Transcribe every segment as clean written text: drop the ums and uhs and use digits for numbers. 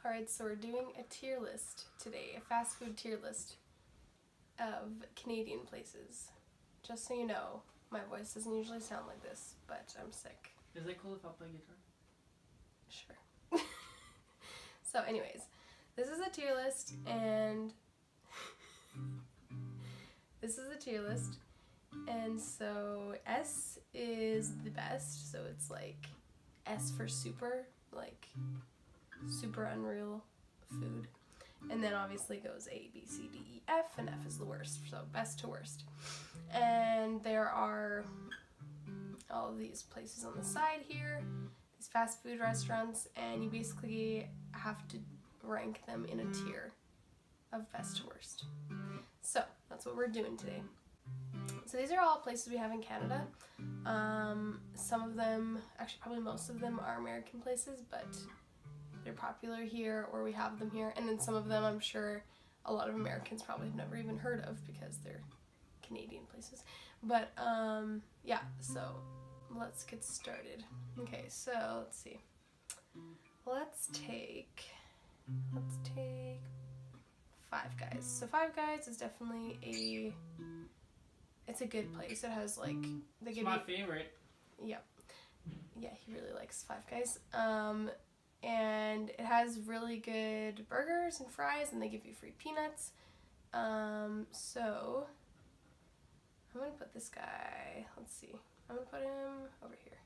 Alright, so we're doing a tier list today, a fast food tier list of Canadian places. Just so you know, my voice doesn't usually sound like this, but I'm sick. Is it cool if I play guitar? Sure. So anyways, this is a tier list, and so S is the best, so it's like S for super, like super unreal food. And then obviously goes A, B, C, D, E, F, and F is the worst, so best to worst. And there are all of these places on the side here, these fast food restaurants, and you basically have to rank them in a tier of best to worst. So that's what we're doing today. So these are all places we have in Canada. Some of them, actually probably most of them, are American places, but they're popular here, or we have them here. And then some of them I'm sure a lot of Americans probably have never even heard of because they're Canadian places. But yeah, so let's get started. Okay, so let's see. Let's take Five Guys. So Five Guys is definitely it's a good place. It has like It's my favorite. Yeah, he really likes Five Guys. And it has really good burgers and fries, and they give you free peanuts. So I'm gonna put this guy. Let's see. I'm gonna put him over here.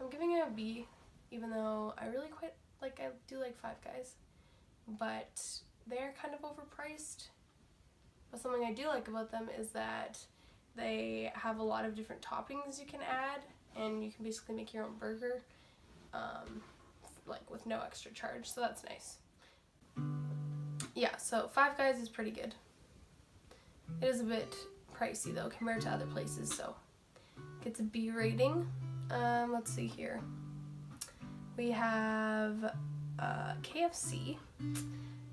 I'm giving it a B, even though I really quite like. I do like Five Guys, but they're kind of overpriced. But something I do like about them is that they have a lot of different toppings you can add, and you can basically make your own burger, like with no extra charge, so that's nice. Yeah, so Five Guys is pretty good. It is a bit pricey though compared to other places, so it gets a B rating. Let's see here. We have KFC,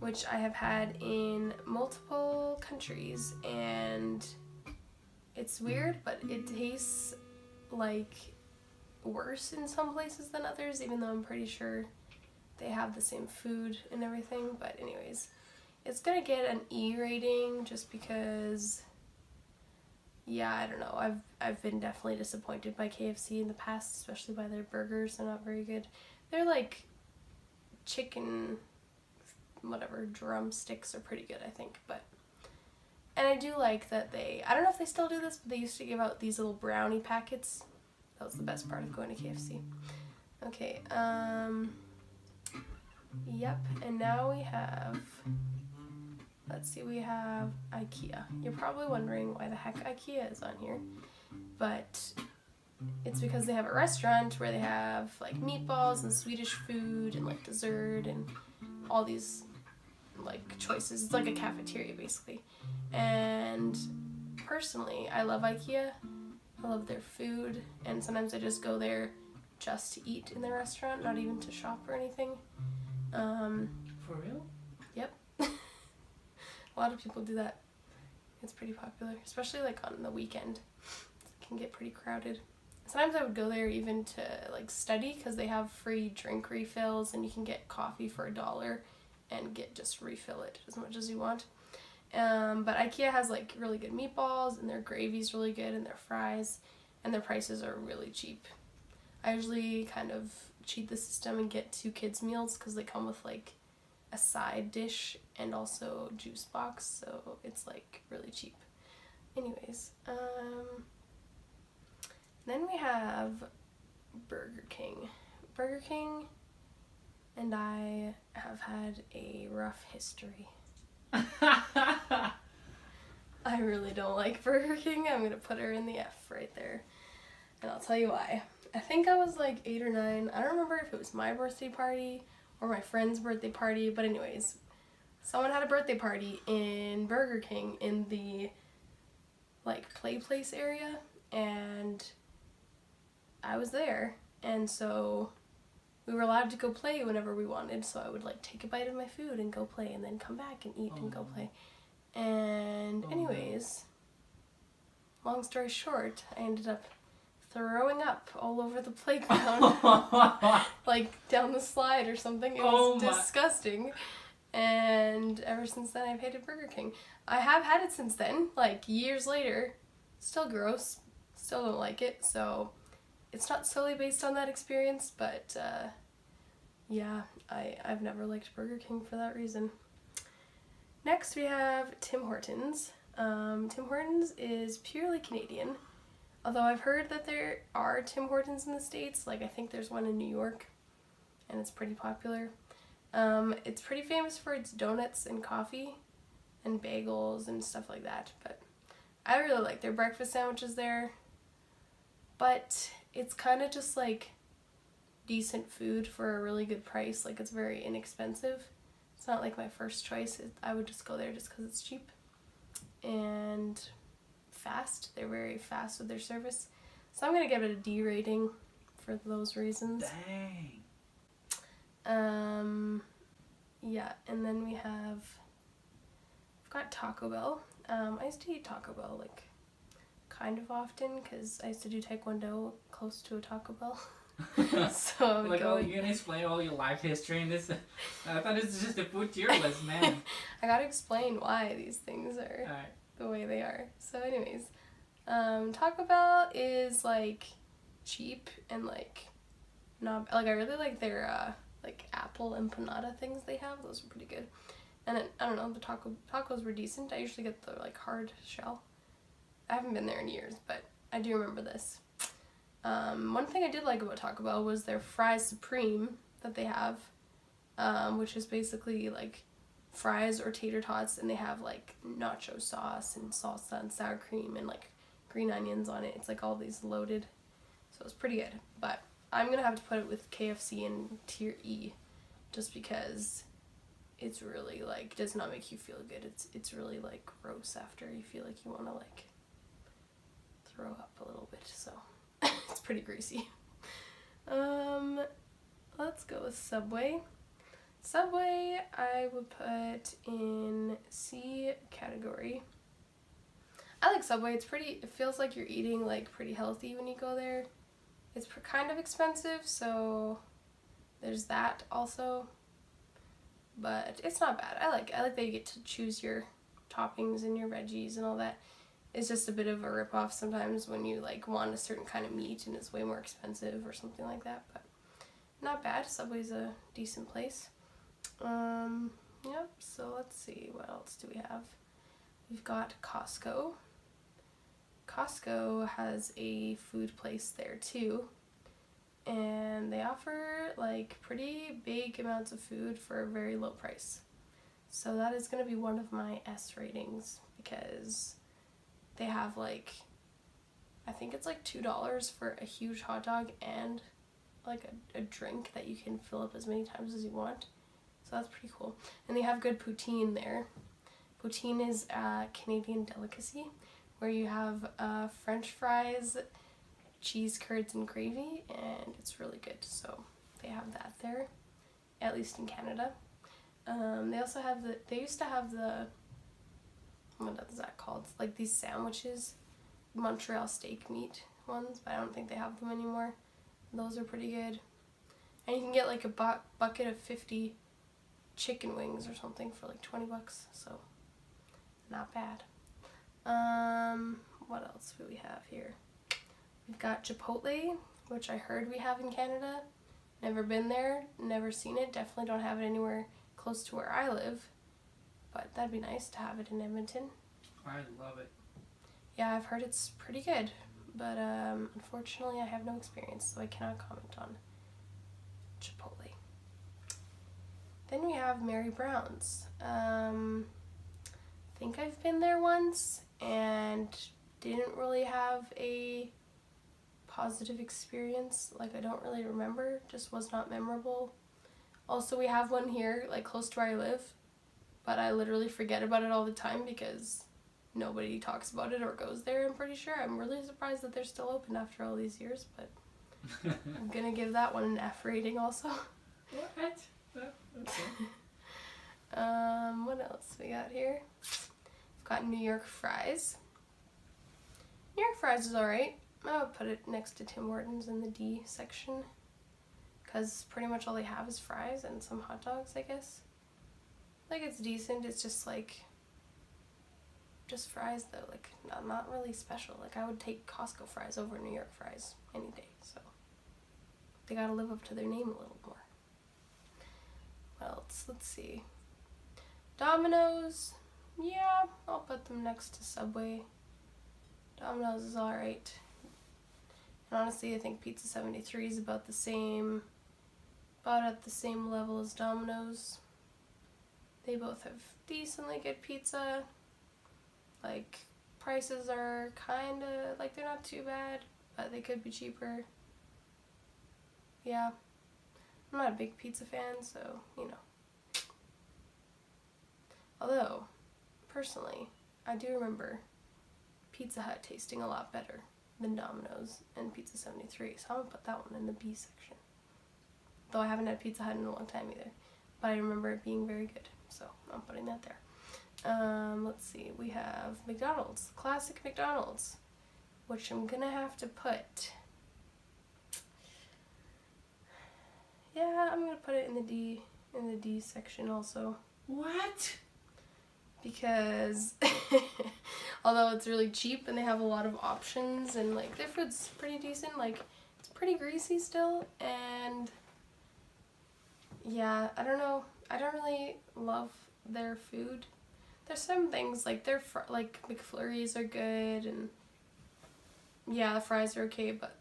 which I have had in multiple countries, and it's weird, but it tastes like worse in some places than others, even though I'm pretty sure they have the same food and everything. But anyways, it's gonna get an E rating just because, yeah, I don't know, I've been definitely disappointed by KFC in the past, especially by their burgers. They're not very good. They're like chicken whatever drumsticks are pretty good, I think. But and I do like that I don't know if they still do this, but they used to give out these little brownie packets. That was the best part of going to KFC. Okay, yep, and now we have, let's see, we have IKEA. You're probably wondering why the heck IKEA is on here, but it's because they have a restaurant where they have like meatballs and Swedish food and like dessert and all these like choices. It's like a cafeteria basically. And personally, I love IKEA. I love their food, and sometimes I just go there just to eat in their restaurant, not even to shop or anything. For real? Yep. A lot of people do that. It's pretty popular, especially like on the weekend. It can get pretty crowded. Sometimes I would go there even to like study, because they have free drink refills, and you can get coffee for $1 and just refill it as much as you want. But IKEA has like really good meatballs, and their gravy's really good, and their fries, and their prices are really cheap. I usually kind of cheat the system and get 2 kids meals because they come with like a side dish and also juice box, so it's like really cheap. Anyways, then we have Burger King. Burger King and I have had a rough history. I really don't like Burger King. I'm gonna put her in the F right there, and I'll tell you why. I think I was like 8 or 9. I don't remember if it was my birthday party or my friend's birthday party, but anyways, someone had a birthday party in Burger King in the like play place area, and I was there, and so we were allowed to go play whenever we wanted, so I would like take a bite of my food and go play, and then come back and eat and go play. And anyways, long story short, I ended up throwing up all over the playground, like down the slide or something. It was disgusting. And ever since then, I've hated Burger King. I have had it since then, like years later. Still gross. Still don't like it. So it's not solely based on that experience, but yeah, I've never liked Burger King for that reason. Next, we have Tim Hortons. Tim Hortons is purely Canadian. Although I've heard that there are Tim Hortons in the States. Like, I think there's one in New York, and it's pretty popular. It's pretty famous for its donuts and coffee and bagels and stuff like that. But I really like their breakfast sandwiches there. But it's kind of just like decent food for a really good price. Like, it's very inexpensive. It's not like my first choice. I would just go there just because it's cheap and fast. They're very fast with their service. So I'm going to give it a D rating for those reasons. Dang. Yeah, and then we've got Taco Bell. I used to eat Taco Bell, like, kind of often, because I used to do Taekwondo close to a Taco Bell. So I would like, go. oh, you're gonna explain all your life history in this? I thought this was just a food tier list, man. I gotta explain why these things are Alright. the way they are. So anyways, Taco Bell is, like, cheap and, like, not, like, I really like their, like, apple empanada things they have. Those are pretty good. And then, I don't know, the tacos were decent. I usually get the, like, hard shell. I haven't been there in years, but I do remember this. One thing I did like about Taco Bell was their fries supreme that they have, which is basically, like, fries or tater tots, and they have, like, nacho sauce and salsa and sour cream and, like, green onions on it. It's, like, all these loaded, so it's pretty good. But I'm gonna have to put it with KFC in tier E, just because it's really, like, does not make you feel good. It's really, like, gross after. You feel like you want to, like, throw up a little bit, so it's pretty greasy. Let's go with Subway. Subway, I would put in C category. I like Subway. It feels like you're eating, like, pretty healthy when you go there. It's kind of expensive, so there's that also. But it's not bad. I like that you get to choose your toppings and your veggies and all that. It's just a bit of a ripoff sometimes when you, like, want a certain kind of meat and it's way more expensive or something like that. But not bad. Subway's a decent place. Yep, so let's see, what else do we have? We've got Costco. Costco has a food place there too, and they offer, like, pretty big amounts of food for a very low price. So that is going to be one of my S ratings, because they have, like, I think it's like $2 for a huge hot dog and, like, a drink that you can fill up as many times as you want. So that's pretty cool. And they have good poutine there. Poutine is a Canadian delicacy where you have French fries, cheese curds, and gravy, and it's really good. So they have that there, at least in Canada. They also have they used to have what is that called? Like, these sandwiches, Montreal steak meat ones, but I don't think they have them anymore. Those are pretty good. And you can get, like, a bucket of 50 chicken wings or something for, like, $20, so not bad. What else do we have here? We've got Chipotle, which I heard we have in Canada. Never been there, never seen it, definitely don't have it anywhere close to where I live, but that'd be nice to have it in Edmonton. I love it. Yeah, I've heard it's pretty good, but unfortunately I have no experience, so I cannot comment on Chipotle. Then we have Mary Brown's. I think I've been there once and didn't really have a positive experience. Like, I don't really remember, just was not memorable. Also, we have one here, like, close to where I live, but I literally forget about it all the time because nobody talks about it or goes there, I'm pretty sure. I'm really surprised that they're still open after all these years, but I'm gonna give that one an F rating also. What? Okay. What else we got here? We've got New York fries. New York fries is alright. I would put it next to Tim Hortons in the D section. Because pretty much all they have is fries and some hot dogs, I guess. Like, it's decent. It's just, like, just fries, though. Like, not really special. Like, I would take Costco fries over New York fries any day. So, they gotta live up to their name a little more. What else? Let's see. Domino's. Yeah, I'll put them next to Subway. Domino's is alright. And honestly, I think Pizza 73 is about at the same level as Domino's. They both have decently good pizza. Like, prices are kinda, like, they're not too bad, but they could be cheaper. Yeah. I'm not a big pizza fan, so, you know. Although, personally, I do remember Pizza Hut tasting a lot better than Domino's and Pizza 73, so I'm gonna put that one in the B section. Though I haven't had Pizza Hut in a long time either, but I remember it being very good, so I'm putting that there. Let's see, we have McDonald's, classic McDonald's, which I'm gonna have to put, yeah, I'm gonna put it in the D section also. What? Because although it's really cheap and they have a lot of options and like their food's pretty decent, like it's pretty greasy still, and yeah, I don't know, I don't really love their food. There's some things like their like McFlurries are good, and yeah, the fries are okay, but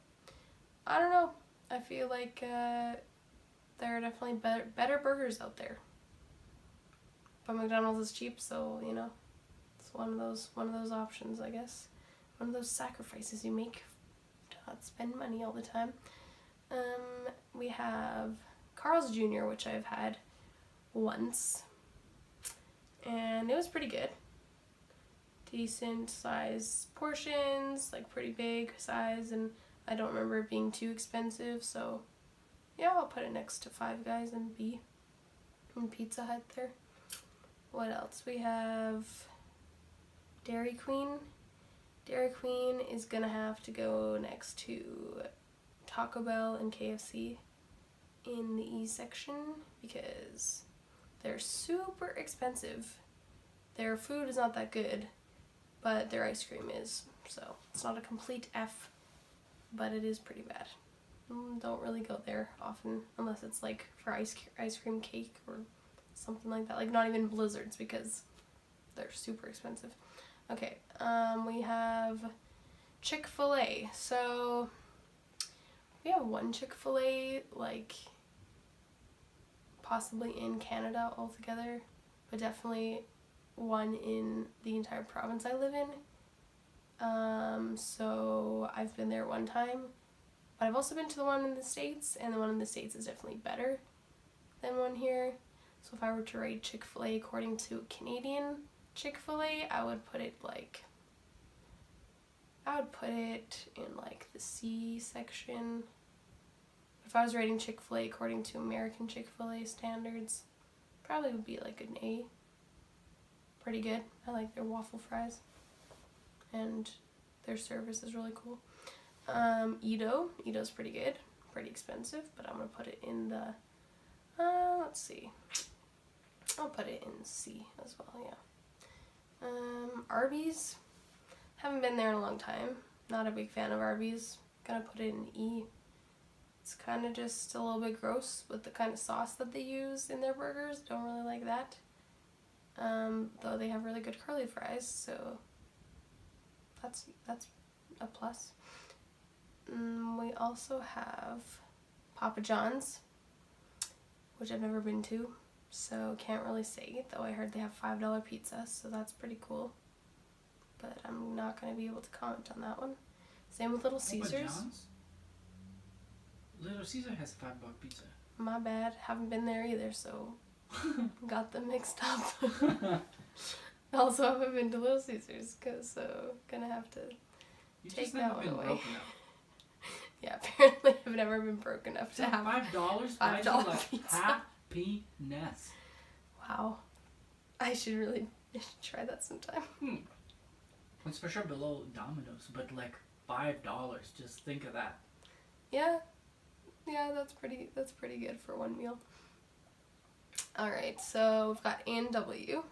I don't know, I feel like there are definitely better burgers out there. But McDonald's is cheap, so, you know, it's one of those options, I guess. One of those sacrifices you make to not spend money all the time. We have Carl's Jr., which I've had once, and it was pretty good. Decent size portions, like pretty big size, and I don't remember it being too expensive, so yeah, I'll put it next to Five Guys and B and Pizza Hut there. What else? We have Dairy Queen. Dairy Queen is gonna have to go next to Taco Bell and KFC in the E section because they're super expensive. Their food is not that good, but their ice cream is. So it's not a complete F, but it is pretty bad. Don't really go there often unless it's like for ice cream cake or something like that, like not even Blizzards because they're super expensive. Okay, we have Chick-fil-A. So we have one Chick-fil-A, like possibly in Canada altogether, but definitely one in the entire province I live in. So I've been there one time, but I've also been to the one in the States, and the one in the States is definitely better than one here. So if I were to rate Chick-fil-A according to Canadian Chick-fil-A, I would put it in like the C section. If I was rating Chick-fil-A according to American Chick-fil-A standards, probably would be like an A. Pretty good. I like their waffle fries, and their service is really cool. Edo's pretty good, pretty expensive, but I'm gonna put it in the let's see, I'll put it in C as well. Yeah. Arby's, haven't been there in a long time, not a big fan of Arby's, gonna put it in E. It's kind of just a little bit gross with the kind of sauce that they use in their burgers. Don't really like that. Though they have really good curly fries, so that's a plus. We also have Papa John's, which I've never been to, so can't really say, though I heard they have $5 pizza, so that's pretty cool. But I'm not going to be able to comment on that one. Same with Little Caesars. John's? Little Caesar has $5 pizza. My bad, haven't been there either, so got them mixed up. Also haven't been to Little Caesars, so gonna have to take that one away. Yeah, apparently I've never been broke enough to have $5 pizza. Happiness. Wow. I should really try that sometime. It's for sure below Domino's, but like $5. Just think of that. Yeah. Yeah, that's pretty good for one meal. Alright, so we've got A&W.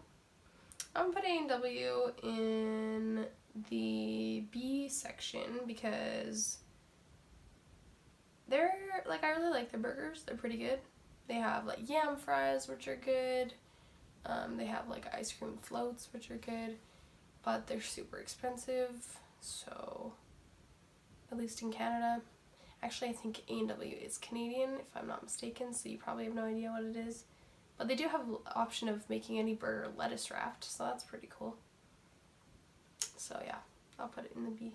I'm gonna put A&W in the B section because they're, like, I really like their burgers. They're pretty good. They have, like, yam fries, which are good. They have, like, ice cream floats, which are good. But they're super expensive, so, at least in Canada. Actually, I think A&W is Canadian, if I'm not mistaken, so you probably have no idea what it is. But they do have the option of making any burger lettuce wrapped, so that's pretty cool. So yeah, I'll put it in the B.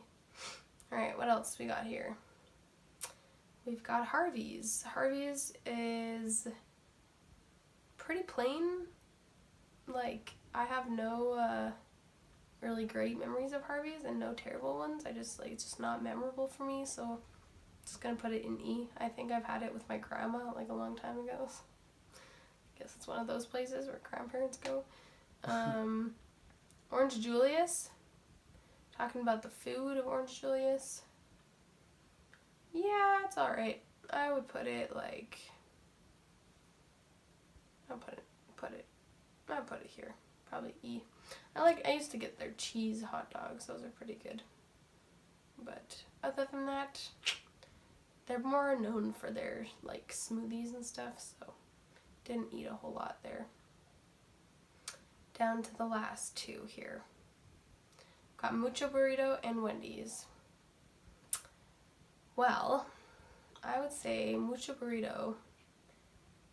Alright, what else we got here? We've got Harvey's. Harvey's is pretty plain. Like, I have no really great memories of Harvey's and no terrible ones. I just, like, it's just not memorable for me, so I'm just gonna put it in E. I think I've had it with my grandma, like, a long time ago. So I guess it's one of those places where grandparents go. Orange Julius. Talking about the food of Orange Julius. Yeah, it's alright. I would put it, like, I'll put it here. Probably E. I used to get their cheese hot dogs. Those are pretty good. But other than that, they're more known for their, like, smoothies and stuff, so didn't eat a whole lot there. Down to the last two here. Got Mucho Burrito and Wendy's. Well, I would say Mucho Burrito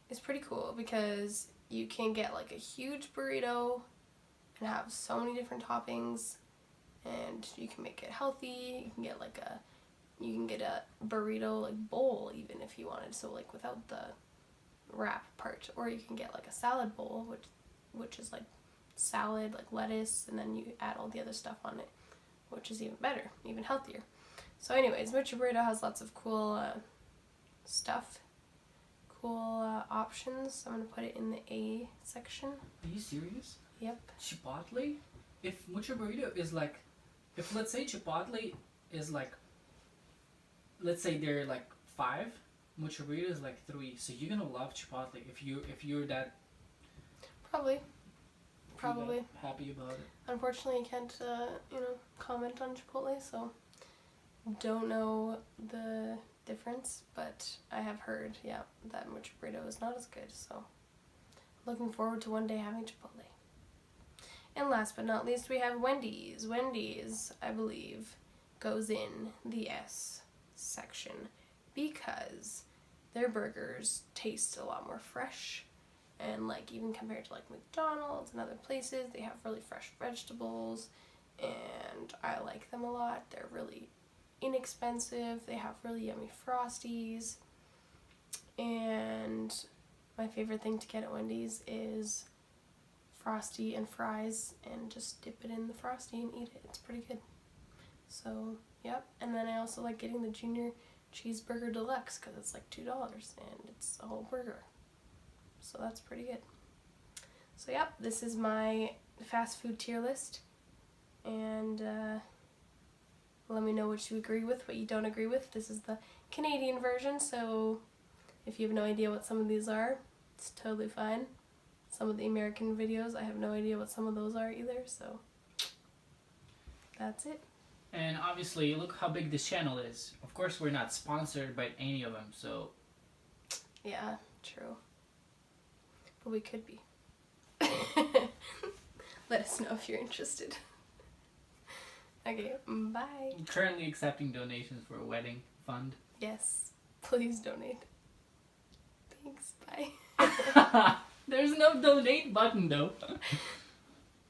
is pretty cool because you can get, like, a huge burrito and have so many different toppings, and you can make it healthy. You can get, like, a burrito, like, bowl even if you wanted, so, like, without the wrap part. Or you can get, like, a salad bowl, which is, like, salad, like lettuce, and then you add all the other stuff on it, which is even better, even healthier. So anyways, Mucho Burrito has lots of cool stuff, cool options. So I'm going to put it in the A section. Are you serious? Yep. Chipotle? If Mucho Burrito is like, if let's say Chipotle is like, let's say they're like 5, Mucho Burrito is like 3. So you're gonna love Chipotle if you're that Probably. happy about it. Unfortunately, I can't comment on Chipotle, so don't know the difference, but I have heard, yeah, that Mucho Burrito is not as good, so looking forward to one day having Chipotle. And last but not least, we have Wendy's. Wendy's, I believe, goes in the S section because their burgers taste a lot more fresh, and, like, even compared to, like, McDonald's and other places, they have really fresh vegetables, and I like them a lot. They're really inexpensive. They have really yummy Frosties, and my favorite thing to get at Wendy's is Frosty and fries, and just dip it in the Frosty and eat it. It's pretty good. So, yep. And then I also like getting the Junior Cheeseburger Deluxe because it's like $2 and it's a whole burger. So that's pretty good. So, yep, this is my fast food tier list. And let me know what you agree with, what you don't agree with. This is the Canadian version, so if you have no idea what some of these are, it's totally fine. Some of the American videos, I have no idea what some of those are either, so that's it. And obviously, look how big this channel is. Of course, we're not sponsored by any of them, so... Yeah, true. But we could be. Let us know if you're interested. Okay, bye. I'm currently accepting donations for a wedding fund. Yes, please donate. Thanks, bye. There's no donate button though.